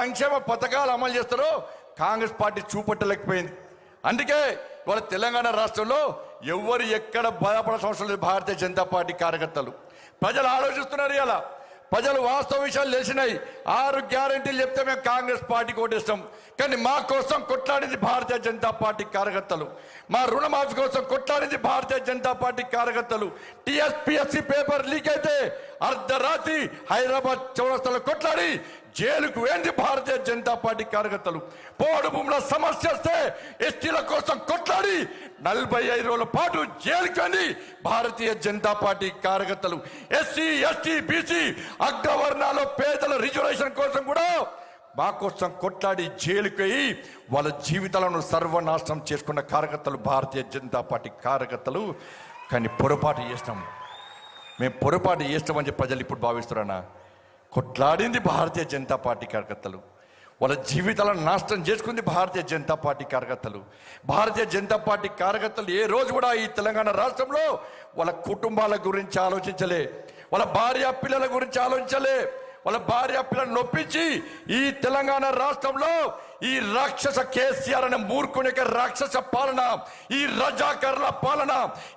సంక్షేమ పథకాలు అమలు చేస్తారో కాంగ్రెస్ పార్టీ చూపట్టలేకపోయింది. అందుకే ఇవాళ తెలంగాణ రాష్ట్రంలో ఎవరు ఎక్కడ బాధపడాల్సిన అవసరం లేదు. భారతీయ జనతా పార్టీ కార్యకర్తలు ప్రజలు ఆలోచిస్తున్నారు. ఇలా ప్రజలు వాస్తవ విషయాలు తెలిసినాయి. 6 గ్యారెంటీలు చెప్తే మేము కాంగ్రెస్ పార్టీకి ఓటేస్తాం, కానీ మా కోసం కొట్లాడింది భారతీయ జనతా పార్టీ కార్యకర్తలు. మా రుణమాఫీ కోసం కొట్లాడింది భారతీయ జనతా పార్టీ కార్యకర్తలు. టీఎస్పీఎస్సీ పేపర్ లీక్ అయితే అర్ధరాత్రి హైదరాబాద్ చౌరస్తాలో కొట్లాడి జైలుకు వెళ్ళింది భారతీయ జనతా పార్టీ కార్యకర్తలు. పోడు భూముల సమస్య వస్తే ఎస్టీల కోసం కొట్లాడి 45 రోజుల పాటు జైలుకు వెళ్ళి భారతీయ జనతా పార్టీ కార్యకర్తలు. ఎస్సీ ఎస్టీ బీసీ అగ్రవర్ణాల పేదల రిజర్వేషన్ కోసం కూడా మా కోసం కొట్లాడి జైలుకు వెళ్ళి వాళ్ళ జీవితాలను సర్వనాశనం చేసుకున్న కార్యకర్తలు భారతీయ జనతా పార్టీ కార్యకర్తలు. కానీ పొరపాటు చేస్తాం, మేము పొరపాటు చేస్తామని చెప్పి ప్రజలు ఇప్పుడు భావిస్తున్నారన్నా. కొట్లాడింది భారతీయ జనతా పార్టీ కార్యకర్తలు, వాళ్ళ జీవితాలను నాశనం చేసుకుంది భారతీయ జనతా పార్టీ కార్యకర్తలు. భారతీయ జనతా పార్టీ కార్యకర్తలు ఏ రోజు కూడా ఈ తెలంగాణ రాష్ట్రంలో వాళ్ళ కుటుంబాల గురించి ఆలోచించలే, వాళ్ళ భార్య పిల్లల గురించి ఆలోచించలే. వాళ్ళ భార్య పిల్లలను నొప్పించి ఈ తెలంగాణ రాష్ట్రంలో ఈ రాక్షస కేసీఆర్ అనే మూర్ఖుని యొక్క రాక్షస పాలన, ఈ రజాకర్ల పాలన,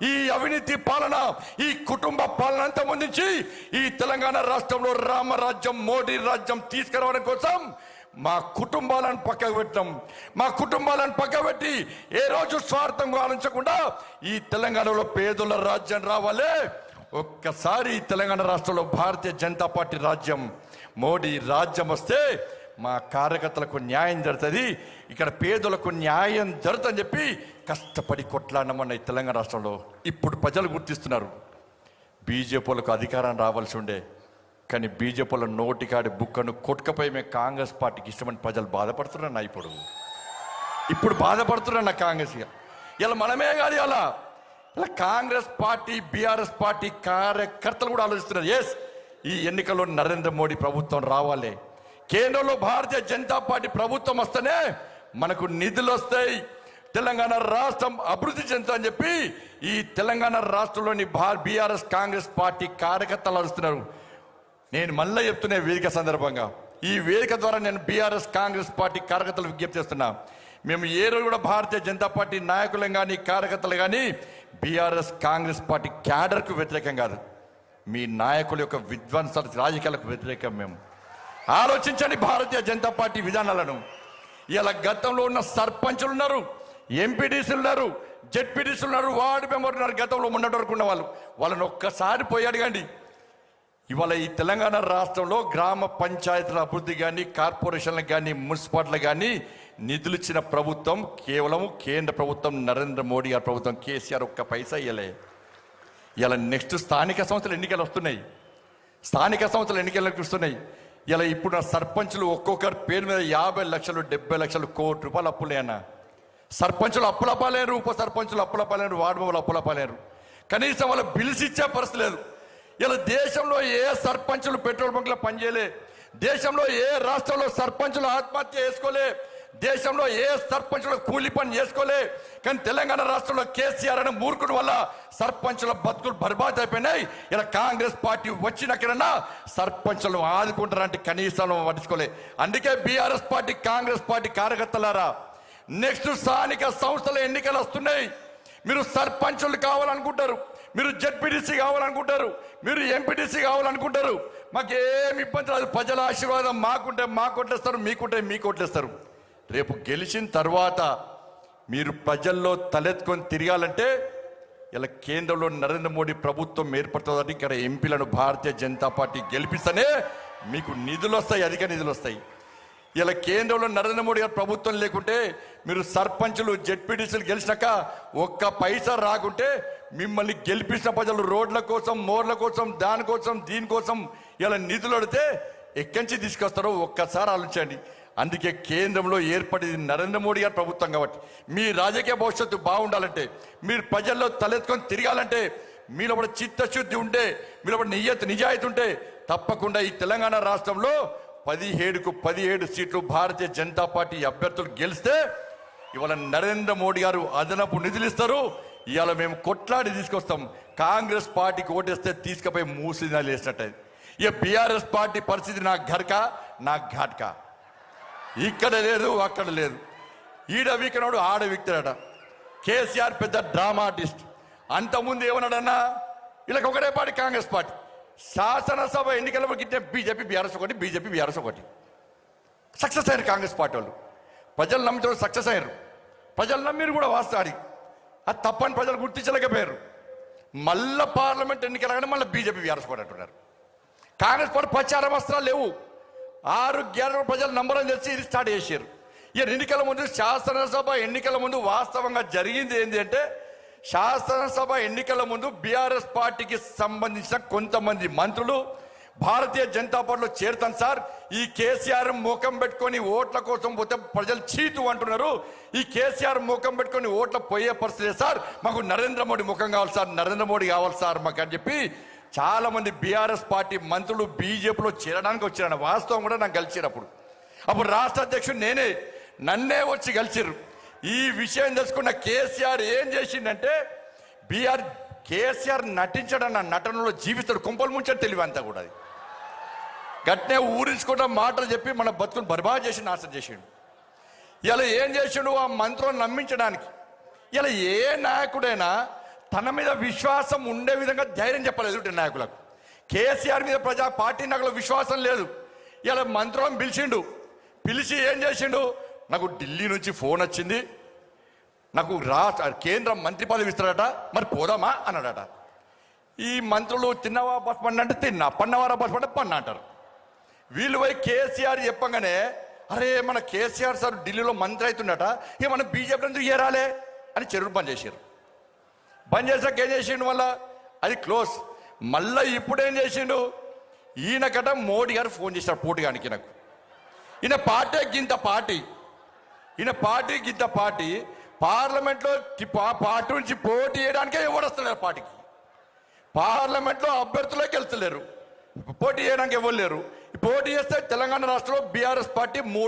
ఈ అవినీతి పాలన, ఈ కుటుంబ పాలన అంతా ముందుంచి ఈ తెలంగాణ రాష్ట్రంలో రామరాజ్యం మోడీ రాజ్యం తీసుకురావడం కోసం మా కుటుంబాలను పక్కకు పెట్టాం. మా కుటుంబాలను పక్కకు పెట్టి ఏ రోజు స్వార్థంగా ఆలోచించకుండా ఈ తెలంగాణలో పేదల రాజ్యం రావాలి. ఒక్కసారి తెలంగాణ రాష్ట్రంలో భారతీయ జనతా పార్టీ రాజ్యం మోడీ రాజ్యం వస్తే మా కార్యకర్తలకు న్యాయం జరుగుతుంది, ఇక్కడ పేదలకు న్యాయం జరుగుతుందని చెప్పి కష్టపడి కొట్లాడినామన్న ఈ తెలంగాణ రాష్ట్రంలో. ఇప్పుడు ప్రజలు గుర్తిస్తున్నారు, బీజేపీలకు అధికారం రావాల్సి ఉండే, కానీ బీజేపీల నోటికాడి బుక్కను కొట్టుకపోయి మేము కాంగ్రెస్ పార్టీకి ఇష్టమని ప్రజలు బాధపడుతున్నా. ఇప్పుడు బాధపడుతున్నా కాంగ్రెస్. ఇలా మనమే కాదు, ఇలా కాంగ్రెస్ పార్టీ బీఆర్ఎస్ పార్టీ కార్యకర్తలు కూడా ఆలోచిస్తున్నారు. ఎస్, ఈ ఎన్నికల్లో నరేంద్ర మోడీ ప్రభుత్వం రావాలి, కేంద్రంలో భారతీయ జనతా పార్టీ ప్రభుత్వం వస్తేనే మనకు నిధులు వస్తాయి, తెలంగాణ రాష్ట్రం అభివృద్ధి చెందుతుందని చెప్పి ఈ తెలంగాణ రాష్ట్రంలోని బీఆర్ఎస్ కాంగ్రెస్ పార్టీ కార్యకర్తలు ఆలోచిస్తున్నారు. నేను మళ్ళీ చెప్తున్నా వేదిక సందర్భంగా, ఈ వేదిక ద్వారా నేను బీఆర్ఎస్ కాంగ్రెస్ పార్టీ కార్యకర్తలు విజ్ఞప్తి చేస్తున్నా. మేము ఏ రోజు కూడా భారతీయ జనతా పార్టీ నాయకులు కానీ కార్యకర్తలు కానీ బీఆర్ఎస్ కాంగ్రెస్ పార్టీ క్యాడర్కు వ్యతిరేకం కాదు, మీ నాయకుల యొక్క విధ్వంస రాజకీయాలకు వ్యతిరేకం. మేము ఆలోచించండి భారతీయ జనతా పార్టీ విధానాలను. ఇలా గతంలో ఉన్న సర్పంచులు ఉన్నారు, ఎంపీడీసీలు ఉన్నారు, జెడ్పీడీసీలు ఉన్నారు, వార్డు మెంబర్లు ఉన్నారు, గతంలో మొన్నటి వరకు ఉన్న వాళ్ళని ఒక్కసారి పోయి అడగండి. ఇవాళ ఈ తెలంగాణ రాష్ట్రంలో గ్రామ పంచాయతీల అభివృద్ధి కానీ కార్పొరేషన్లకు కానీ మున్సిపాలిటీలకు కానీ నిధులు ఇచ్చిన ప్రభుత్వం కేవలం కేంద్ర ప్రభుత్వం, నరేంద్ర మోడీ గారి ప్రభుత్వం. కేసీఆర్ ఒక్క పైసా ఇవ్వలే. ఇలా నెక్స్ట్ స్థానిక సంస్థల ఎన్నికలు వస్తున్నాయి, స్థానిక సంస్థల ఎన్నికలకు వస్తున్నాయి. ఇలా ఇప్పుడు సర్పంచులు ఒక్కొక్కరి పేరు మీద 50 లక్షలు 70 లక్షలు కోటి రూపాయలు అప్పులేనా. సర్పంచులు అప్పులపాలేరు, ఉప సర్పంచులు అప్పులపాలేరు, వార్డు మెంబర్లు అప్పులపాలేరు, కనీసం వాళ్ళ బిల్స్ ఇచ్చే పరిస్థితి లేదు. ఇలా దేశంలో ఏ సర్పంచులు పెట్రోల్ బంక్లో పనిచేయలే, దేశంలో ఏ రాష్ట్రంలో సర్పంచులు ఆత్మహత్య చేసుకోలే, దేశంలో ఏ సర్పంచులు కూలి పని చేసుకోలే. కానీ తెలంగాణ రాష్ట్రంలో కేసీఆర్ అనే మూర్ఖుడు వల్ల సర్పంచుల బతుకులు బర్బాద్ అయిపోయినాయి. ఇలా కాంగ్రెస్ పార్టీ వచ్చినక్కడన్నా సర్పంచులను ఆదుకుంటారంటే కనీసం పట్టించుకోలే. అందుకే బీఆర్ఎస్ పార్టీ కాంగ్రెస్ పార్టీ కార్యకర్తలారా, నెక్స్ట్ స్థానిక సంస్థల ఎన్నికలు వస్తున్నాయి. మీరు సర్పంచులు కావాలనుకుంటారు, మీరు జెడ్పీటీసీ కావాలనుకుంటారు, మీరు ఎంపీటీసీ కావాలనుకుంటారు. మాకేమి ఇబ్బంది రాదు, ప్రజల ఆశీర్వాదం మాకుంటే మాకు ఓట్లేస్తారు, మీకుంటే మీకు ఓట్లేస్తారు. రేపు గెలిచిన తర్వాత మీరు ప్రజల్లో తలెత్తుకొని తిరగాలంటే ఇలా కేంద్రంలో నరేంద్ర మోడీ ప్రభుత్వం ఏర్పడుతుందని ఇక్కడ ఎంపీలను భారతీయ జనతా పార్టీ గెలిపిస్తేనే మీకు నిధులు వస్తాయి, అధిక నిధులు వస్తాయి. ఇలా కేంద్రంలో నరేంద్ర మోడీ గారి ప్రభుత్వం లేకుంటే మీరు సర్పంచులు జెడ్పీటీసీలు గెలిచినాక ఒక్క పైసా రాకుంటే మిమ్మల్ని గెలిపించిన ప్రజలు రోడ్ల కోసం, మోర్ల కోసం, దానికోసం దీనికోసం ఇలా నిధులు అడితే ఎక్కడి నుంచి తీసుకొస్తారో ఒక్కసారి ఆలోచించండి. అందుకే కేంద్రంలో ఏర్పడింది నరేంద్ర మోడీ గారి ప్రభుత్వం కాబట్టి మీ రాజకీయ భవిష్యత్తు బాగుండాలంటే, మీరు ప్రజల్లో తలెత్తుకొని తిరగాలంటే, మీలో కూడా చిత్తశుద్ధి ఉంటే, మీలో కూడా నిజాయితీ ఉంటే తప్పకుండా ఈ తెలంగాణ రాష్ట్రంలో 17కు 17 సీట్లు భారతీయ జనతా పార్టీ అభ్యర్థులు గెలిస్తే ఇవాళ నరేంద్ర మోడీ గారు అదనపు నిధులు ఇస్తారు. ఇవాళ మేము కొట్లాడి తీసుకొస్తాం. కాంగ్రెస్ పార్టీకి ఓటేస్తే తీసుకుపోయి మూసినాలు వేసినట్టు. ఇక బీఆర్ఎస్ పార్టీ పరిస్థితి నా ఘర్కా నా ఘాట్కా. ఇక్కడ లేదు అక్కడ లేదు, ఈడ వీకనాడు ఆడ వీక్తాడట. కేసీఆర్ పెద్ద డ్రామా ఆర్టిస్ట్. అంతకుముందు ఏమన్నాడన్నా, వీళ్ళకి ఒకటే పార్టీ కాంగ్రెస్ పార్టీ. శాసనసభ ఎన్నికల గిట్టే బీజేపీ బీఆర్ఎస్ ఒకటి, బీజేపీ బీఆర్ఎస్ ఒకటి. సక్సెస్ అయ్యారు కాంగ్రెస్ పార్టీ వాళ్ళు. ప్రజలు నమ్మితే సక్సెస్ అయ్యారు. ప్రజలు నమ్మిరు కూడా వాస్తాడి. అది తప్పని ప్రజలు గుర్తించలేకపోయారు. మళ్ళా పార్లమెంట్ ఎన్నికలగానే మళ్ళీ బీజేపీ బీఆర్ఎస్ కూడా అంటున్నారు. కాంగ్రెస్ పార్టీ ప్రచార వస్త్రాలు లేవు. 6 గ్యారెంటీలు ప్రజలు నంబరం తెచ్చి ఇది స్టార్ట్ చేశారు. ఈ ఎన్నికల ముందు, శాసనసభ ఎన్నికల ముందు వాస్తవంగా జరిగింది ఏంటి అంటే, శాసనసభ ఎన్నికల ముందు బీఆర్ఎస్ పార్టీకి సంబంధించిన కొంతమంది మంత్రులు భారతీయ జనతా పార్టీలో చేరుతాను సార్, ఈ కేసీఆర్ ముఖం పెట్టుకొని ఓట్ల కోసం పోతే ప్రజలు చీతు అంటున్నారు, ఈ కేసీఆర్ ముఖం పెట్టుకొని ఓట్ల పోయే పరిస్థితి సార్, మాకు నరేంద్ర మోడీ ముఖం కావాలి సార్, నరేంద్ర మోడీ కావాలి సార్ మాకు అని చెప్పి చాలా మంది బీఆర్ఎస్ పార్టీ మంత్రులు బీజేపీలో చేరడానికి వచ్చారన్న వాస్తవం కూడా నాకు కలిసినప్పుడు. అప్పుడు రాష్ట్ర అధ్యక్షుడు నేనే, నన్నే వచ్చి కలిసిర్రు. ఈ విషయం తెలుసుకున్న కేసీఆర్ ఏం చేసిందంటే, కేసీఆర్ నటించడన్న నటనలో జీవితాడు, కుంపలు ముంచాడు తెలివి అంతా కూడా. అది గట్నే ఊరించుకుంటా మాటలు చెప్పి మన బతుకుని బర్బాద్ చేసి నాశనం చేసిండు. ఇలా ఏం చేసిండు ఆ మంత్రులను నమ్మించడానికి. ఇలా ఏ నాయకుడైనా తన మీద విశ్వాసం ఉండే విధంగా ధైర్యం చెప్పలేదు ఎదుటి నాయకులకు. కేసీఆర్ మీద పార్టీ నాయకులకు విశ్వాసం లేదు. ఇలా మంత్రులను పిలిచి ఏం చేసిండు, నాకు ఢిల్లీ నుంచి ఫోన్ వచ్చింది, నాకు కేంద్ర మంత్రి పదవి ఇస్తాడట, మరి పోదామా అన్నాడట. ఈ మంత్రులు తిన్నవా బస్ పండి అంటే తిన్నా, పన్నవారా బస్ పండి పన్న అంటారు. వీళ్ళు పోయి కేసీఆర్ చెప్పగానే, అరే మన కేసీఆర్ సార్ ఢిల్లీలో మంత్రి అవుతుండట, ఇక మనం బీజేపీ ఎందుకు ఏరాలే అని చెరువు బంద్ చేశారు. బంద్ చేసాక ఏం చేసిండు, మళ్ళా అది క్లోజ్. మళ్ళీ ఇప్పుడేం చేసిండు, ఈయనకట మోడీ గారు ఫోన్ చేశారు పోటీగానికి. నాకు ఈయన పార్టీ గింత పార్టీ, పార్లమెంట్లో పార్టీ నుంచి పోటీ చేయడానికే ఎవరు వస్తలేరు పార్టీకి. పార్లమెంట్లో అభ్యర్థులే గెలుస్తలేరు, పోటీ చేయడానికి ఎవరు లేరు. పోటీ చేస్తే తెలంగాణ రాష్ట్రంలో బీఆర్ఎస్ పార్టీ